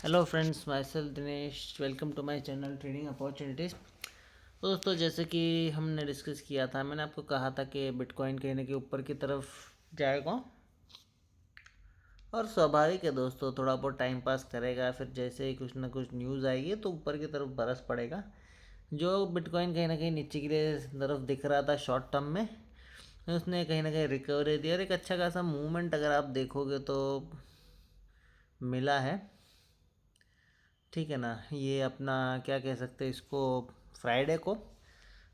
Hello friends, myself Dinesh. Welcome to my channel trading opportunities. तो दोस्तों, जैसे कि हमने डिस्कस किया था, मैंने आपको कहा था कि बिटकॉइन कहीं ना कहीं ऊपर की तरफ जाएगा और स्वाभाविक है दोस्तों, थोड़ा बहुत टाइम पास करेगा, फिर जैसे ही कुछ ना कुछ न्यूज़ आएगी तो ऊपर की तरफ बरस पड़ेगा। जो बिटकॉइन कहीं ना कहीं नीचे की तरफ दिख रहा था शॉर्ट टर्म में, उसने कहीं ना कहीं रिकवरी दी और एक अच्छा खासा मूवमेंट अगर आप देखोगे तो मिला है। ठीक है ना। ये अपना क्या कह सकते हैं इसको, फ्राइडे को।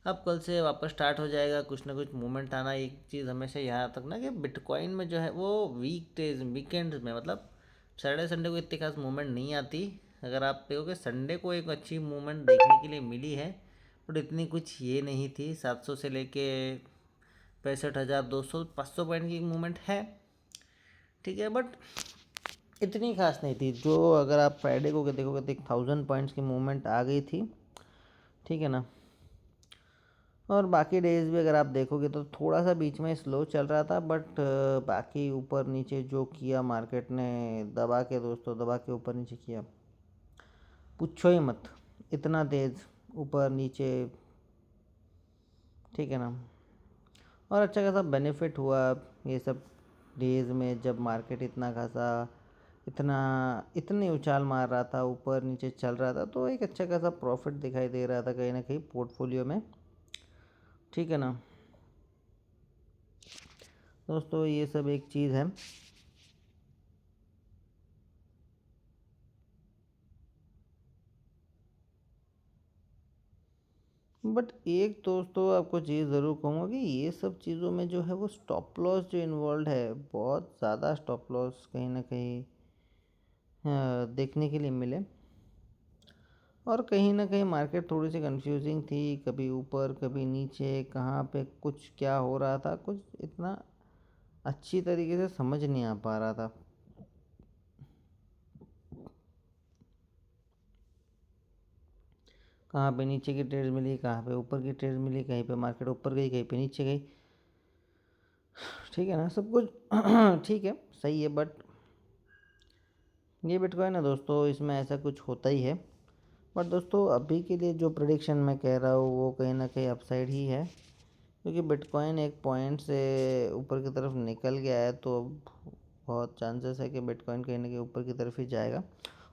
अब कल से वापस स्टार्ट हो जाएगा कुछ ना कुछ मूवमेंट आना। एक चीज़ हमेशा याद रखना कि बिटकॉइन में जो है वो वीकेंड्स में, मतलब सैटरडे संडे को इतनी खास मूवमेंट नहीं आती। अगर आप देखोगे संडे को एक अच्छी मूवमेंट देखने के लिए मिली है, बट इतनी कुछ ये नहीं थी। 700 से लेके 65,000 200 500 पॉइंट की मूवमेंट है। ठीक है, बट इतनी खास नहीं थी। जो अगर आप फ्राइडे को देखोगे तो 1,000 पॉइंट्स की मूवमेंट आ गई थी। ठीक है ना। और बाकी डेज भी अगर आप देखोगे तो थोड़ा सा बीच में स्लो चल रहा था, बट बाकी ऊपर नीचे जो किया मार्केट ने, दबा के दोस्तों, दबा के ऊपर नीचे किया, पूछो ही मत। इतना तेज़ ऊपर नीचे। ठीक है ना। और अच्छा खासा बेनिफिट हुआ ये सब डेज में, जब मार्केट इतना खासा इतना इतनी उछाल मार रहा था, ऊपर नीचे चल रहा था, तो एक अच्छा खासा प्रॉफिट दिखाई दे रहा था कहीं ना कहीं पोर्टफोलियो में। ठीक है ना दोस्तों, ये सब एक चीज़ है। बट एक दोस्तों आपको चीज़ ज़रूर कहूँगा कि ये सब चीज़ों में जो है वो स्टॉप लॉस जो इन्वॉल्व है, बहुत ज़्यादा स्टॉप लॉस कहीं ना कहीं देखने के लिए मिले। और कहीं ना कहीं मार्केट थोड़ी सी कंफ्यूजिंग थी, कभी ऊपर कभी नीचे, कहाँ पे कुछ क्या हो रहा था, कुछ इतना अच्छी तरीके से समझ नहीं आ पा रहा था। कहाँ पे नीचे की ट्रेड मिली, कहाँ पे ऊपर की ट्रेड मिली, कहीं पे मार्केट ऊपर गई, कहीं पे नीचे गई। ठीक है ना, सब कुछ ठीक है, सही है। बट ये बिटकॉइन है दोस्तों, इसमें ऐसा कुछ होता ही है। बट दोस्तों, अभी के लिए जो प्रेडिक्शन मैं कह रहा हूँ वो कहीं ना कहीं अपसाइड ही है, क्योंकि बिटकॉइन एक पॉइंट से ऊपर की तरफ निकल गया है, तो बहुत चांसेस है कि बिटकॉइन कहीं ना कहीं ऊपर की तरफ ही जाएगा।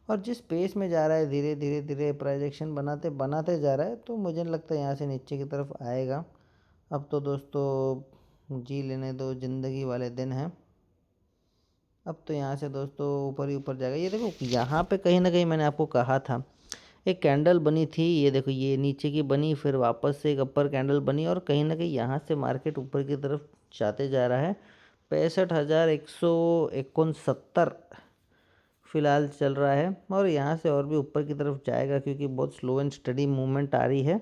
और जिस पेस में जा रहा है, धीरे धीरे धीरे प्राइजेक्शन बनाते बनाते जा रहा है, तो मुझे नहीं लगता यहाँ से नीचे की तरफ आएगा। अब तो दोस्तों जी लेने दो, ज़िंदगी वाले दिन हैं। अब तो यहाँ से दोस्तों ऊपर ही ऊपर जाएगा। ये देखो, यहाँ पे कहीं ना कहीं मैंने आपको कहा था, एक कैंडल बनी थी। ये देखो, ये नीचे की बनी, फिर वापस से एक अपर कैंडल बनी, और कहीं ना कहीं यहाँ से मार्केट ऊपर की तरफ जाते जा रहा है। 65,169 फिलहाल चल रहा है, और यहाँ से और भी ऊपर की तरफ जाएगा, क्योंकि बहुत स्लो एंड स्टडी मूवमेंट आ रही है।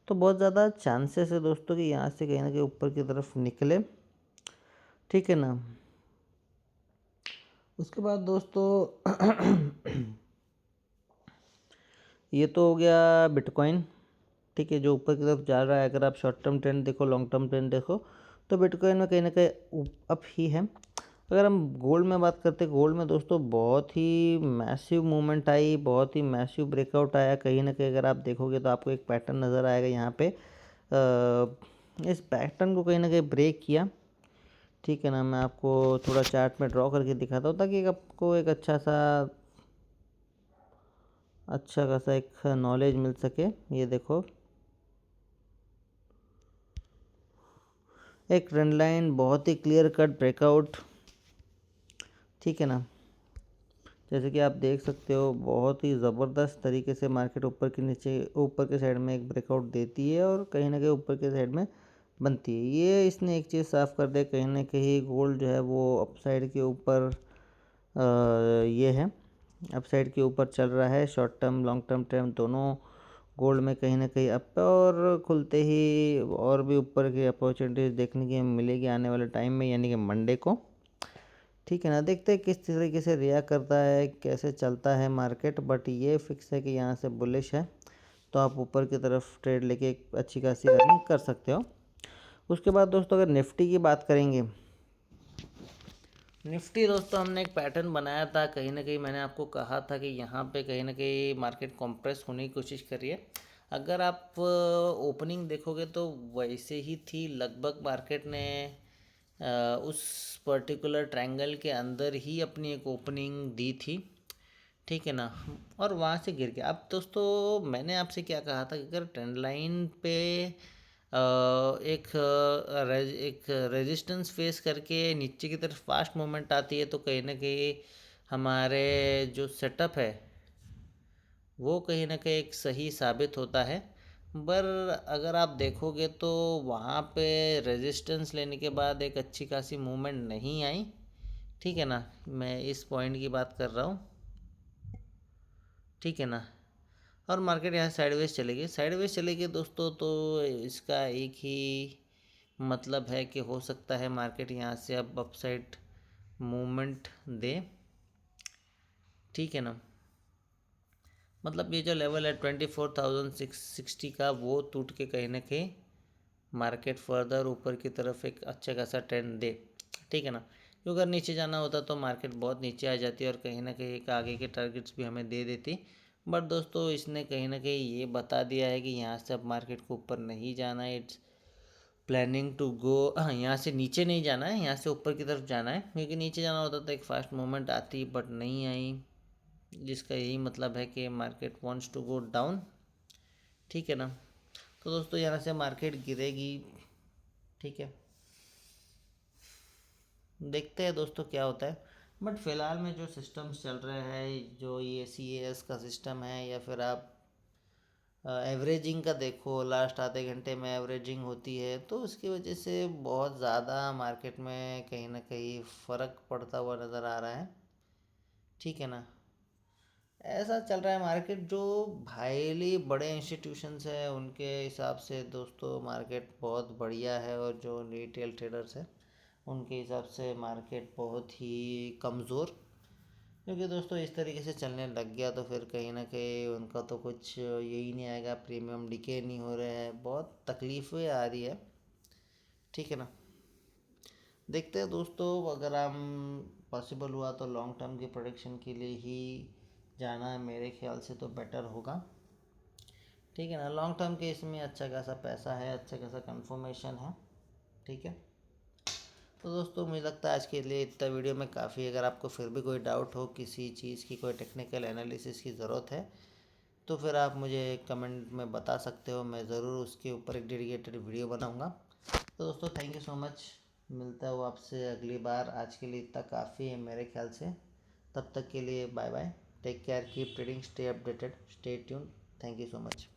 तो बहुत ज़्यादा चांसेस है दोस्तों कि यहाँ से कहीं ना कहीं ऊपर की तरफ निकले। ठीक है ना। उसके बाद दोस्तों ये तो हो गया बिटकॉइन। ठीक है, जो ऊपर की तरफ जा रहा है। अगर आप शॉर्ट टर्म ट्रेंड देखो, लॉन्ग टर्म ट्रेंड देखो, तो बिटकॉइन में कहीं ना कहीं अप ही है। अगर हम गोल्ड में बात करते हैं, गोल्ड में दोस्तों बहुत ही मैसिव मूवमेंट आई, बहुत ही मैसिव ब्रेकआउट आया। कहीं ना कहीं अगर आप देखोगे तो आपको एक पैटर्न नज़र आएगा यहाँ पे। इस पैटर्न को कहीं ना कहीं ब्रेक किया। ठीक है ना। मैं आपको थोड़ा चार्ट में ड्रॉ करके दिखाता हूँ, ताकि आपको एक अच्छा खासा एक नॉलेज मिल सके। ये देखो, एक ट्रेंड लाइन, बहुत ही क्लियर कट ब्रेकआउट। ठीक है ना। जैसे कि आप देख सकते हो, बहुत ही ज़बरदस्त तरीके से मार्केट ऊपर के नीचे, ऊपर के साइड में एक ब्रेकआउट देती है, और कहीं ना कहीं ऊपर के साइड में बनती है। ये इसने एक चीज़ साफ कर दे, कहीं ना कहीं गोल्ड जो है वो अपसाइड के ऊपर ये है, अपसाइड के ऊपर चल रहा है। Short term long term term दोनों गोल्ड में कहीं ना कहीं अप है, और खुलते ही और भी ऊपर की अपॉर्चुनिटीज़ देखने की मिलेगी आने वाले टाइम में, यानी कि मंडे को। ठीक है ना। देखते हैं किस तरीके से रिएक्ट करता है, कैसे चलता है मार्केट। बट ये फिक्स है कि यहाँ से बुलिश है, तो आप ऊपर की तरफ ट्रेड लेके एक अच्छी खासी अर्निंग कर सकते हो। उसके बाद दोस्तों, अगर निफ्टी की बात करेंगे, निफ्टी दोस्तों हमने एक पैटर्न बनाया था, कहीं ना कहीं मैंने आपको कहा था कि यहाँ पे कहीं ना कहीं मार्केट कॉम्प्रेस होने की कोशिश कर रही है। अगर आप ओपनिंग देखोगे तो वैसे ही थी लगभग। मार्केट ने उस पर्टिकुलर ट्रायंगल के अंदर ही अपनी एक ओपनिंग दी थी, ठीक है ना, और वहाँ से गिर गया। अब दोस्तों मैंने आपसे क्या कहा था कि अगर ट्रेंड लाइन पे एक रेजिस्टेंस फेस करके नीचे की तरफ फास्ट मूवमेंट आती है तो कहीं ना कहीं हमारे जो सेटअप है वो कहीं ना कहीं एक सही साबित होता है। पर अगर आप देखोगे तो वहाँ पे रेजिस्टेंस लेने के बाद एक अच्छी खासी मूवमेंट नहीं आई, ठीक है ना, मैं इस पॉइंट की बात कर रहा हूँ, ठीक है ना। और मार्केट यहाँ साइडवेज चलेगी, साइडवेज चलेगी दोस्तों, तो इसका एक ही मतलब है कि हो सकता है मार्केट यहाँ से अब अपसाइड मूवमेंट दे, ठीक है ना। मतलब ये जो लेवल है 24,660 का, वो टूट के कहीं ना कहीं मार्केट फर्दर ऊपर की तरफ एक अच्छा खासा ट्रेंड दे, ठीक है ना। क्योंकि अगर नीचे जाना होता तो मार्केट बहुत नीचे आ जाती और कहीं ना कहीं एक आगे के टारगेट्स भी हमें दे देती। बट दोस्तों इसने कहीं ना कहीं ये बता दिया है कि यहाँ से अब मार्केट को ऊपर नहीं जाना है। इट्स प्लानिंग टू गो, हाँ, यहाँ से नीचे नहीं जाना है, यहाँ से ऊपर की तरफ जाना है। क्योंकि नीचे जाना होता तो एक फास्ट मूवमेंट आती बट नहीं आई, जिसका यही मतलब है कि market wants to go down, ठीक है ना। तो दोस्तों यहाँ से मार्केट गिरेगी, ठीक है, देखते हैं दोस्तों क्या होता है। बट फ़िलहाल में जो सिस्टम्स चल रहे हैं, जो ये CAS का सिस्टम है, या फिर आप एवरेजिंग का देखो, लास्ट आधे घंटे में एवरेजिंग होती है, तो उसकी वजह से बहुत ज़्यादा मार्केट में कहीं ना कहीं फ़र्क पड़ता हुआ नज़र आ रहा है, ठीक है ना। ऐसा चल रहा है मार्केट। जो हाईली बड़े इंस्टीट्यूशंस हैं उनके हिसाब से दोस्तों मार्केट बहुत बढ़िया है, और जो रिटेल ट्रेडर्स हैं उनके हिसाब से मार्केट बहुत ही कमज़ोर। क्योंकि दोस्तों इस तरीके से चलने लग गया तो फिर कहीं ना कहीं उनका तो कुछ यही नहीं आएगा, प्रीमियम डिके नहीं हो रहे हैं, बहुत तकलीफ़ें आ रही है, ठीक है ना। देखते हैं दोस्तों, अगर हम पॉसिबल हुआ तो लॉन्ग टर्म की प्रोडक्शन के लिए ही जाना है, मेरे ख्याल से तो बेटर होगा, ठीक है ना। लॉन्ग टर्म के इसमें अच्छा खासा पैसा है, अच्छा खासा कंफर्मेशन है, ठीक है। तो दोस्तों मुझे लगता है आज के लिए इतना वीडियो में काफ़ी। अगर आपको फिर भी कोई डाउट हो, किसी चीज़ की कोई टेक्निकल एनालिसिस की ज़रूरत है, तो फिर आप मुझे कमेंट में बता सकते हो, मैं ज़रूर उसके ऊपर एक डेडिकेटेड वीडियो बनाऊंगा। तो दोस्तों थैंक यू सो मच, मिलता हूँ आपसे अगली बार। आज के लिए इतना काफ़ी है मेरे ख्याल से। तब तक के लिए bye bye, take care, keep trading, stay updated, stay tune, thank you so much.